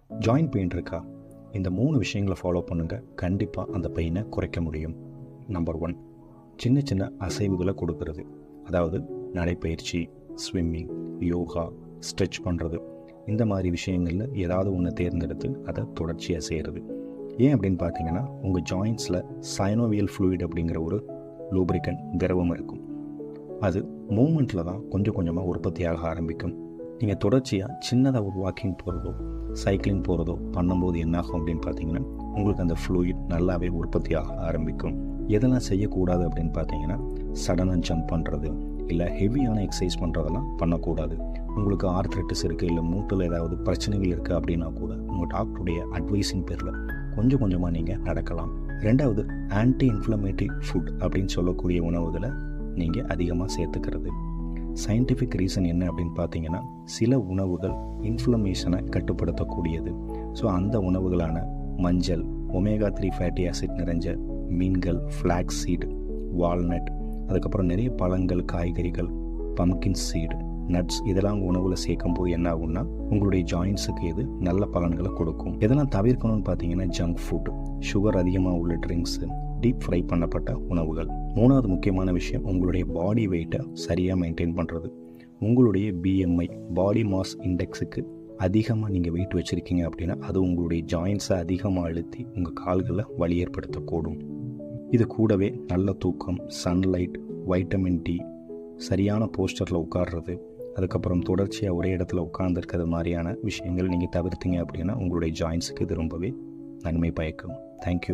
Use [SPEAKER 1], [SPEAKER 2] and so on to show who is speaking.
[SPEAKER 1] Joint pain இருக்கா? இந்த 3 விஷயங்களை ஃபாலோ பண்ணுங்கள். கண்டிப்பாக அந்த பெயினை குறைக்க முடியும். நம்பர் 1, சின்ன சின்ன அசைவுகளை கொடுக்கறது. அதாவது நடைப்பயிற்சி, ஸ்விம்மிங், யோகா, ஸ்ட்ரெச் பண்ணுறது, இந்த மாதிரி விஷயங்களில் ஏதாவது ஒன்று தேர்ந்தெடுத்து அதை தொடர்ச்சியாக செய்கிறது. ஏன் அப்படின்னு பார்த்தீங்கன்னா, உங்கள் ஜாயின்ஸில் சைனோவியல் ஃப்ளூயிட் அப்படிங்கிற ஒரு லூப்ரிகன் திரவம் இருக்கும். அது மூமெண்ட்டில் தான் கொஞ்சம் கொஞ்சமாக உற்பத்தியாக ஆரம்பிக்கும். நீங்கள் தொடர்ச்சியாக சின்னதாக ஒரு வாக்கிங் போகிறதோ சைக்கிளிங் போகிறதோ பண்ணும்போது என்னாகும் அப்படின்னு பார்த்தீங்கன்னா, உங்களுக்கு அந்த ஃப்ளூயிட் நல்லாவே உற்பத்தியாக ஆரம்பிக்கும். எதெல்லாம் செய்யக்கூடாது அப்படின்னு பார்த்தீங்கன்னா, சடனாக ஜம்ப் பண்ணுறது, இல்லை ஹெவியான எக்ஸசைஸ் பண்ணுறதெல்லாம் பண்ணக்கூடாது. உங்களுக்கு ஆர்த்ரைட்டிஸ் இருக்குது, இல்லை மூட்டில் ஏதாவது பிரச்சனைகள் இருக்குது அப்படின்னா கூட உங்கள் டாக்டருடைய அட்வைஸின் பேரில் கொஞ்சம் கொஞ்சமாக நீங்கள் நடக்கலாம். 2வது, ஆன்டி இன்ஃப்ளமேட்டரி ஃபுட் அப்படின்னு சொல்லக்கூடிய உணவுகளை நீங்கள் அதிகமாக சேர்த்துக்கிறது. சயின்டிஃபிக் ரீசன் என்ன அப்படின்னு பார்த்தீங்கன்னா, சில உணவுகள் இன்ஃப்ளமேஷனை கட்டுப்படுத்தக்கூடியது. ஸோ அந்த உணவுகளான மஞ்சள், ஒமேகா 3 ஃபேட்டி ஆசிட் நிறைஞ்ச மீன்கள், ஃப்ளாக்ஸ் சீடு, வால்நட், அதுக்கப்புறம் நிறைய பழங்கள், காய்கறிகள், பம்கின் சீடு, நட்ஸ், இதெல்லாம் உணவில் சேர்க்கும் போது என்ன ஆகும்னா உங்களுடைய ஜாயின்ஸுக்கு இது நல்ல பலன்களை கொடுக்கும். இதெல்லாம் தவிர்க்கணும்னு பார்த்தீங்கன்னா, ஜங்க் ஃபுட், சுகர் அதிகமாக உள்ள ட்ரிங்க்ஸு, டீப் ஃப்ரை பண்ணப்பட்ட உணவுகள். 3வது முக்கியமான விஷயம், உங்களுடைய பாடி வெயிட்டை சரியாக மெயின்டைன் பண்ணுறது. உங்களுடைய BMI, பாடி மாஸ் இண்டெக்ஸுக்கு அதிகமாக நீங்கள் வெயிட் வச்சுருக்கீங்க அப்படின்னா அது உங்களுடைய ஜாயின்ஸை அதிகமாக அழுத்தி உங்கள் கால்களில் வலி ஏற்படுத்தக்கூடும். இது கூடவே நல்ல தூக்கம், சன்லைட், வைட்டமின் D, சரியான போஸ்டரில் உட்கார்றது, அதுக்கப்புறம் தொடர்ச்சியாக ஒரே இடத்துல உட்கார்ந்துருக்கிறது மாதிரியான விஷயங்கள் நீங்கள் தவிர்த்தீங்க அப்படின்னா உங்களுடைய ஜாயின்ஸுக்கு இது ரொம்பவே நன்மை பயக்கும். தேங்க்யூ.